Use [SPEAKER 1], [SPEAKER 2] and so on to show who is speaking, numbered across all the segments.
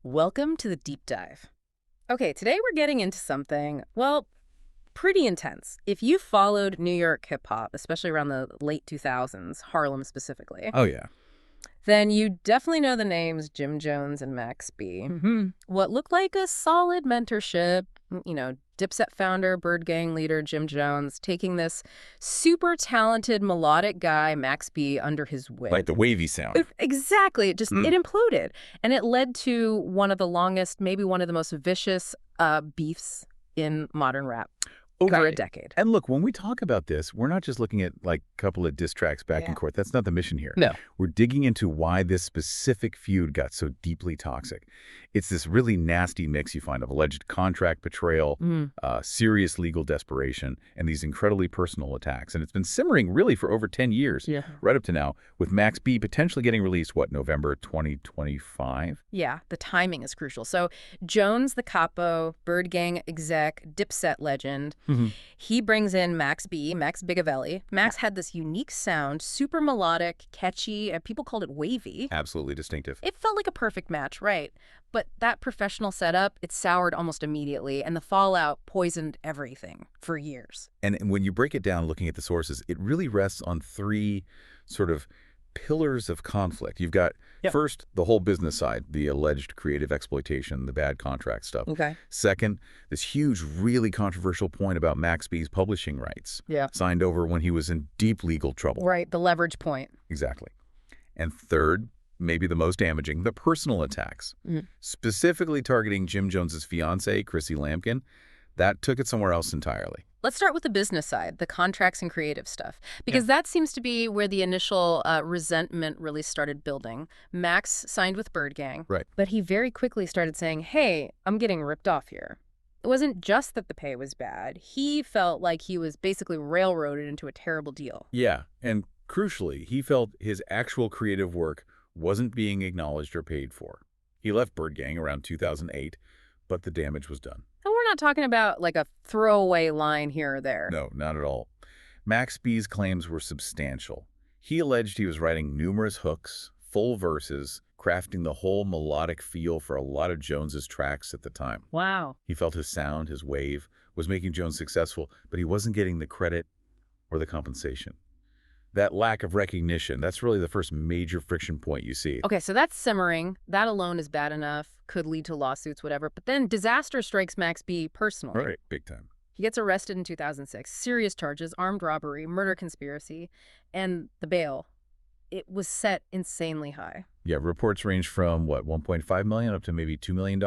[SPEAKER 1] Welcome to the deep dive. Okay, today we're getting into something, well, pretty intense. If you followed New York hip hop, especially around the late 2000s, Harlem specifically,
[SPEAKER 2] Oh, yeah.
[SPEAKER 1] then you definitely know the names Jim Jones and Max B. What looked like a solid mentorship, Dipset founder, Bird Gang leader Jim Jones, taking this super talented melodic guy, Max B, under his wing.
[SPEAKER 2] Like the wavy sound.
[SPEAKER 1] Exactly. It imploded. And it led to one of the longest, maybe one of the most vicious beefs in modern rap for a decade.
[SPEAKER 2] And look, when we talk about this, we're not just looking at like a couple of diss tracks back and forth. That's not the mission here.
[SPEAKER 1] No.
[SPEAKER 2] We're digging into why this specific feud got so deeply toxic. It's this really nasty mix you find of alleged contract betrayal, serious legal desperation, and these incredibly personal attacks. And it's been simmering really for over 10 years, right up to now, with Max B potentially getting released, November 2025?
[SPEAKER 1] Yeah, the timing is crucial. So Jones, the capo, Bird Gang exec, Dipset legend, he brings in Max B, Max Bigavelli. Max had this unique sound, super melodic, catchy, and people called it wavy.
[SPEAKER 2] Absolutely distinctive.
[SPEAKER 1] It felt like a perfect match, right? But that professional setup, it soured almost immediately, and the fallout poisoned everything for years.
[SPEAKER 2] And when you break it down, looking at the sources, it really rests on three sort of pillars of conflict. You've got, first, the whole business side, the alleged creative exploitation, the bad contract stuff. Second, this huge, really controversial point about Max B's publishing rights, signed over when he was in deep legal trouble.
[SPEAKER 1] Right, the leverage point.
[SPEAKER 2] Exactly. And third, maybe the most damaging, the personal attacks, specifically targeting Jim Jones's fiancée, Chrissy Lampkin. That took it somewhere else entirely.
[SPEAKER 1] Let's start with the business side, the contracts and creative stuff, because that seems to be where the initial resentment really started building. Max signed with Bird Gang, but he very quickly started saying, hey, I'm getting ripped off here. It wasn't just that the pay was bad. He felt like he was basically railroaded into a terrible deal.
[SPEAKER 2] Yeah, and crucially, he felt his actual creative work wasn't being acknowledged or paid for. He left Bird Gang around 2008, but the damage was done.
[SPEAKER 1] And we're not talking about like a throwaway line here or there.
[SPEAKER 2] No, not at all. Max B's claims were substantial. He alleged he was writing numerous hooks, full verses, crafting the whole melodic feel for a lot of Jones's tracks at the time.
[SPEAKER 1] Wow.
[SPEAKER 2] He felt his sound, his wave, was making Jones successful, but he wasn't getting the credit or the compensation. That lack of recognition, that's really the first major friction point you see.
[SPEAKER 1] Okay, so that's simmering. That alone is bad enough, could lead to lawsuits, whatever. But then disaster strikes Max B personally.
[SPEAKER 2] Right, big time.
[SPEAKER 1] He gets arrested in 2006. Serious charges, armed robbery, murder conspiracy, and the bail. It was set insanely high.
[SPEAKER 2] Yeah, reports range from, $1.5 million up to maybe $2 million?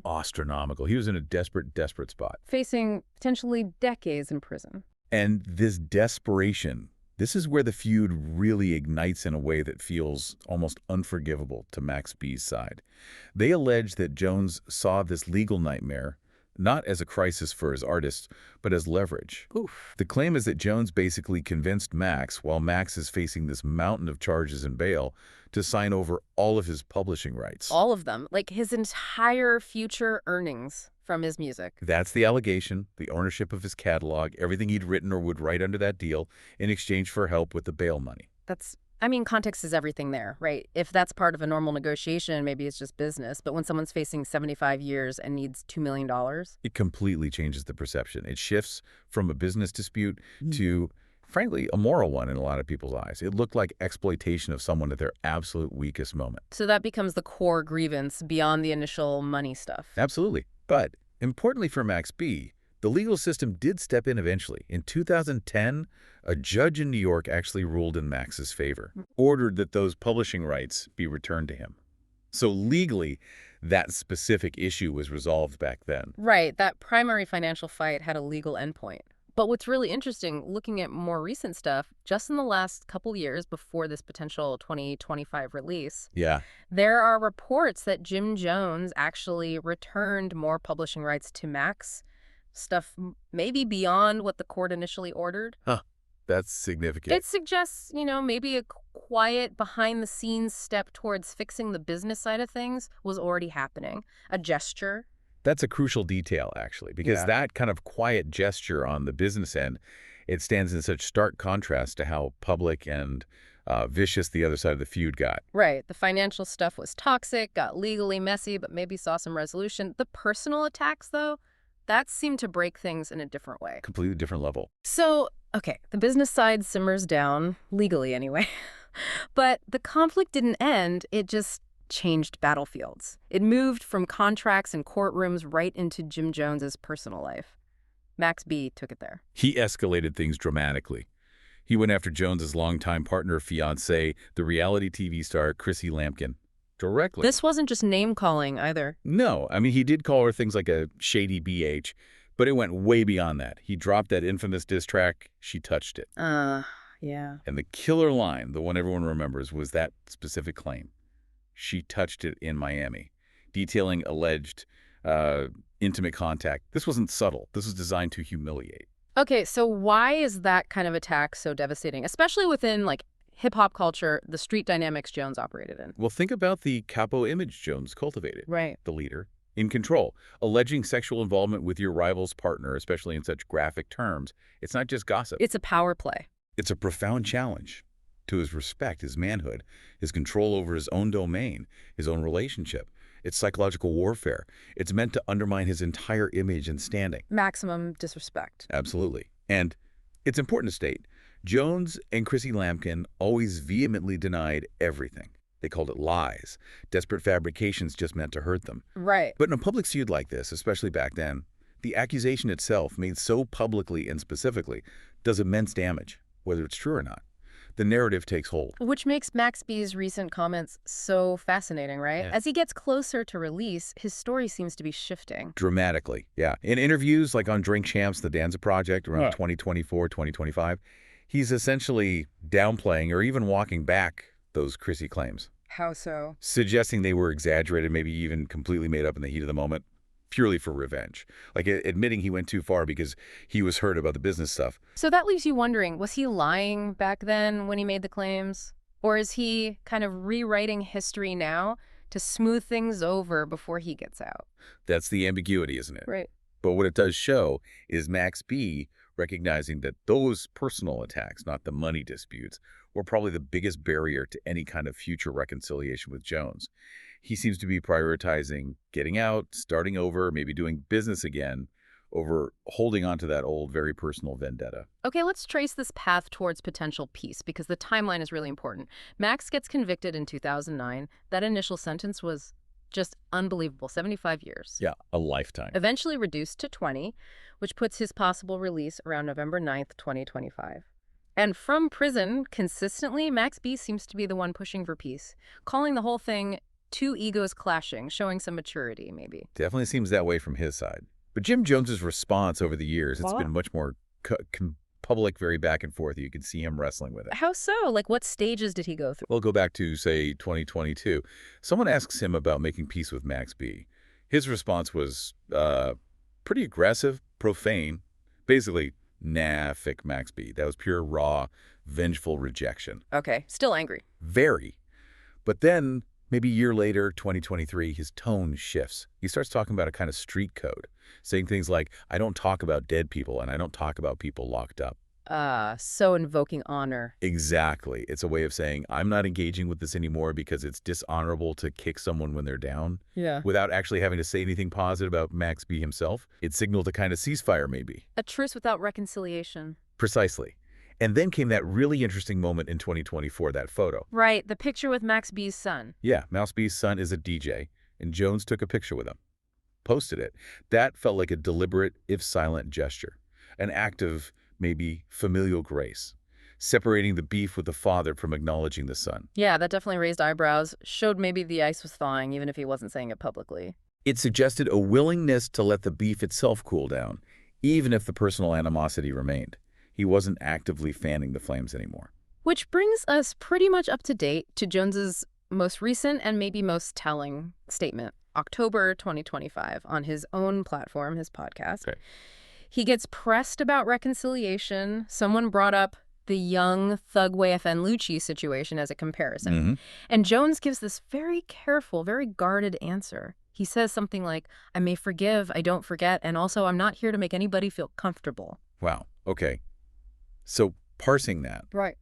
[SPEAKER 2] Astronomical. He was in a desperate spot.
[SPEAKER 1] Facing potentially decades in prison.
[SPEAKER 2] And this desperation, this is where the feud really ignites in a way that feels almost unforgivable to Max B's side. They allege that Jones saw this legal nightmare not as a crisis for his artists, but as leverage. The claim is that Jones basically convinced Max, while Max is facing this mountain of charges and bail, to sign over all of his publishing rights.
[SPEAKER 1] All of them, like his entire future earnings from his music.
[SPEAKER 2] That's the allegation, the ownership of his catalog, everything he'd written or would write under that deal in exchange for help with the bail money.
[SPEAKER 1] Context is everything there, right? If that's part of a normal negotiation, maybe it's just business. But when someone's facing 75 years and needs $2 million...
[SPEAKER 2] It completely changes the perception. It shifts from a business dispute to, frankly, a moral one in a lot of people's eyes. It looked like exploitation of someone at their absolute weakest moment.
[SPEAKER 1] So that becomes the core grievance beyond the initial money stuff.
[SPEAKER 2] Absolutely. But importantly for Max B, the legal system did step in eventually. In 2010, a judge in New York actually ruled in Max's favor, ordered that those publishing rights be returned to him. So legally, that specific issue was resolved back then.
[SPEAKER 1] Right. That primary financial fight had a legal endpoint. But what's really interesting, looking at more recent stuff, just in the last couple years before this potential 2025 release, there are reports that Jim Jones actually returned more publishing rights to Max, stuff maybe beyond what the court initially ordered.
[SPEAKER 2] That's significant.
[SPEAKER 1] It suggests, maybe a quiet behind-the-scenes step towards fixing the business side of things was already happening. A gesture.
[SPEAKER 2] That's a crucial detail, actually, because that kind of quiet gesture on the business end, it stands in such stark contrast to how public and vicious the other side of the feud got.
[SPEAKER 1] Right. The financial stuff was toxic, got legally messy, but maybe saw some resolution. The personal attacks, though, that seemed to break things in a different way.
[SPEAKER 2] Completely different level.
[SPEAKER 1] So, okay, the business side simmers down, legally anyway. But the conflict didn't end, it just changed battlefields. It moved from contracts and courtrooms right into Jim Jones's personal life. Max B took it there.
[SPEAKER 2] He escalated things dramatically. He went after Jones's longtime partner, fiancée, the reality TV star Chrissy Lampkin, directly.
[SPEAKER 1] This wasn't just name-calling either.
[SPEAKER 2] No, I mean, he did call her things like a shady BH, but it went way beyond that. He dropped that infamous diss track, "She Touched It."
[SPEAKER 1] Yeah.
[SPEAKER 2] And the killer line, the one everyone remembers, was that specific claim. "She touched it in Miami," detailing alleged intimate contact. This wasn't subtle. This was designed to humiliate.
[SPEAKER 1] Okay, so why is that kind of attack so devastating, especially within, like, hip-hop culture, the street dynamics Jones operated in?
[SPEAKER 2] Well, think about the capo image Jones cultivated.
[SPEAKER 1] Right.
[SPEAKER 2] The leader, in control, alleging sexual involvement with your rival's partner, especially in such graphic terms. It's not just gossip.
[SPEAKER 1] It's a power play.
[SPEAKER 2] It's a profound challenge to his respect, his manhood, his control over his own domain, his own relationship. It's psychological warfare. It's meant to undermine his entire image and standing.
[SPEAKER 1] Maximum disrespect.
[SPEAKER 2] Absolutely. And it's important to state, Jones and Chrissy Lampkin always vehemently denied everything. They called it lies. Desperate fabrications just meant to hurt them.
[SPEAKER 1] Right.
[SPEAKER 2] But in a public feud like this, especially back then, the accusation itself, made so publicly and specifically, does immense damage, whether it's true or not. The narrative takes hold.
[SPEAKER 1] Which makes Max B's recent comments so fascinating, right?
[SPEAKER 2] Yeah.
[SPEAKER 1] As he gets closer to release, his story seems to be shifting.
[SPEAKER 2] Dramatically, yeah. In interviews like on Drink Champs, The Danza Project, around 2024, 2025, he's essentially downplaying or even walking back those Chrissy claims.
[SPEAKER 1] How so?
[SPEAKER 2] Suggesting they were exaggerated, maybe even completely made up in the heat of the moment, purely for revenge. Like admitting he went too far because he was hurt about the business stuff.
[SPEAKER 1] So that leaves you wondering, was he lying back then when he made the claims? Or is he kind of rewriting history now to smooth things over before he gets out?
[SPEAKER 2] That's the ambiguity, isn't it?
[SPEAKER 1] Right.
[SPEAKER 2] But what it does show is Max B recognizing that those personal attacks, not the money disputes, were probably the biggest barrier to any kind of future reconciliation with Jones. He seems to be prioritizing getting out, starting over, maybe doing business again, over holding on to that old, very personal vendetta.
[SPEAKER 1] Okay, let's trace this path towards potential peace, because the timeline is really important. Max gets convicted in 2009. That initial sentence was just unbelievable, 75 years.
[SPEAKER 2] Yeah, a lifetime.
[SPEAKER 1] Eventually reduced to 20, which puts his possible release around November 9th, 2025. And from prison, consistently, Max B seems to be the one pushing for peace, calling the whole thing two egos clashing, showing some maturity, maybe.
[SPEAKER 2] Definitely seems that way from his side. But Jim Jones's response over the years, it's been much more public, very back and forth. You can see him wrestling with it.
[SPEAKER 1] How so? Like, what stages did he go through?
[SPEAKER 2] We'll go back to, say, 2022. Someone asks him about making peace with Max B. His response was pretty aggressive, profane. Basically, nah, fick Max B. That was pure, raw, vengeful rejection.
[SPEAKER 1] Okay, still angry.
[SPEAKER 2] Very. But then, maybe a year later, 2023, his tone shifts. He starts talking about a kind of street code, saying things like, I don't talk about dead people and I don't talk about people locked up.
[SPEAKER 1] So invoking honor.
[SPEAKER 2] Exactly. It's a way of saying, I'm not engaging with this anymore because it's dishonorable to kick someone when they're down.
[SPEAKER 1] Yeah.
[SPEAKER 2] Without actually having to say anything positive about Max B himself. It signaled a kind of ceasefire, maybe.
[SPEAKER 1] A truce without reconciliation.
[SPEAKER 2] Precisely. And then came that really interesting moment in 2024, that photo.
[SPEAKER 1] Right, the picture with Max B's son.
[SPEAKER 2] Yeah, Max B's son is a DJ, and Jones took a picture with him. Posted it. That felt like a deliberate, if silent, gesture. An act of, maybe, familial grace. Separating the beef with the father from acknowledging the son.
[SPEAKER 1] Yeah, that definitely raised eyebrows. Showed maybe the ice was thawing, even if he wasn't saying it publicly.
[SPEAKER 2] It suggested a willingness to let the beef itself cool down, even if the personal animosity remained. He wasn't actively fanning the flames anymore.
[SPEAKER 1] Which brings us pretty much up to date to Jones's most recent and maybe most telling statement, October 2025, on his own platform, his podcast.
[SPEAKER 2] Okay.
[SPEAKER 1] He gets pressed about reconciliation. Someone brought up the young Thugway FN Lucci situation as a comparison.
[SPEAKER 2] Mm-hmm.
[SPEAKER 1] And Jones gives this very careful, very guarded answer. He says something like, I may forgive, I don't forget, and also I'm not here to make anybody feel comfortable.
[SPEAKER 2] Wow. Okay. So parsing that.
[SPEAKER 1] Right.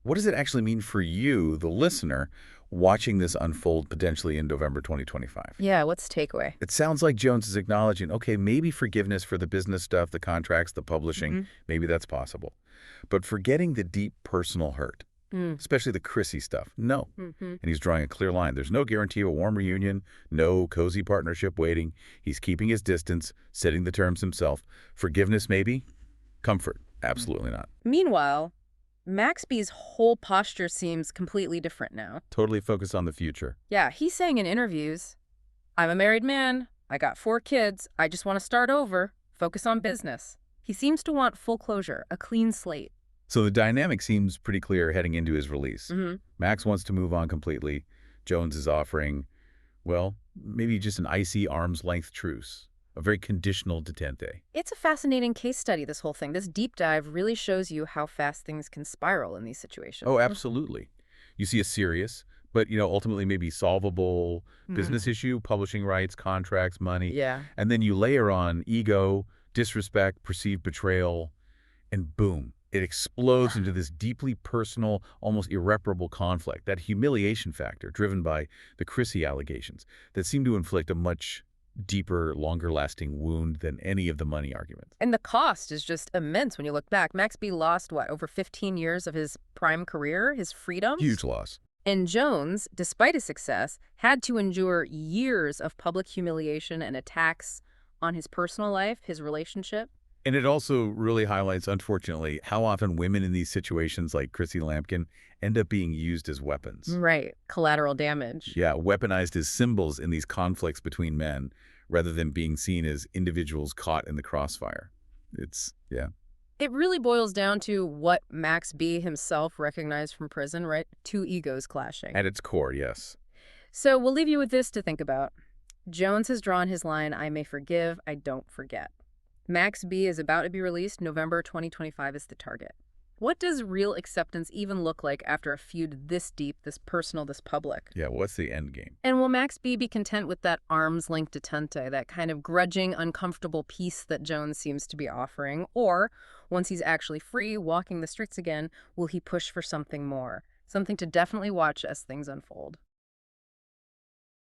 [SPEAKER 2] What does it actually mean for you, the listener, watching this unfold potentially in November 2025?
[SPEAKER 1] Yeah, what's the takeaway?
[SPEAKER 2] It sounds like Jones is acknowledging, okay, maybe forgiveness for the business stuff, the contracts, the publishing, maybe that's possible. But forgetting the deep personal hurt, especially the Chrissy stuff, no. And he's drawing a clear line. There's no guarantee of a warm reunion, no cozy partnership waiting. He's keeping his distance, setting the terms himself. Forgiveness, maybe. Comfort, absolutely not.
[SPEAKER 1] Meanwhile, Maxby's whole posture seems completely different now.
[SPEAKER 2] Totally focused on the future.
[SPEAKER 1] Yeah, he's saying in interviews, I'm a married man, I got 4 kids, I just want to start over, focus on business. He seems to want full closure, a clean slate.
[SPEAKER 2] So the dynamic seems pretty clear heading into his release. Max wants to move on completely. Jones is offering, well, maybe just an icy arm's-length truce. A very conditional detente.
[SPEAKER 1] It's a fascinating case study, this whole thing. This deep dive really shows you how fast things can spiral in these situations.
[SPEAKER 2] Oh, absolutely. You see a serious, but, ultimately maybe solvable business issue, publishing rights, contracts, money.
[SPEAKER 1] Yeah.
[SPEAKER 2] And then you layer on ego, disrespect, perceived betrayal, and boom, it explodes into this deeply personal, almost irreparable conflict, that humiliation factor driven by the Chrissy allegations that seem to inflict a much deeper, longer-lasting wound than any of the money arguments.
[SPEAKER 1] And the cost is just immense when you look back. Maxby lost, over 15 years of his prime career, his freedom?
[SPEAKER 2] Huge loss.
[SPEAKER 1] And Jones, despite his success, had to endure years of public humiliation and attacks on his personal life, his relationship.
[SPEAKER 2] And it also really highlights, unfortunately, how often women in these situations like Chrissy Lampkin end up being used as weapons.
[SPEAKER 1] Right. Collateral damage.
[SPEAKER 2] Yeah, weaponized as symbols in these conflicts between men rather than being seen as individuals caught in the crossfire. Yeah.
[SPEAKER 1] It really boils down to what Max B himself recognized from prison, right? 2 egos clashing.
[SPEAKER 2] At its core, yes.
[SPEAKER 1] So we'll leave you with this to think about. Jones has drawn his line, I may forgive, I don't forget. Max B is about to be released. November 2025 is the target. What does real acceptance even look like after a feud this deep, this personal, this public?
[SPEAKER 2] Yeah, what's the end game?
[SPEAKER 1] And will Max B be content with that arm's-length detente, that kind of grudging, uncomfortable peace that Jones seems to be offering? Or, once he's actually free, walking the streets again, will he push for something more? Something to definitely watch as things unfold.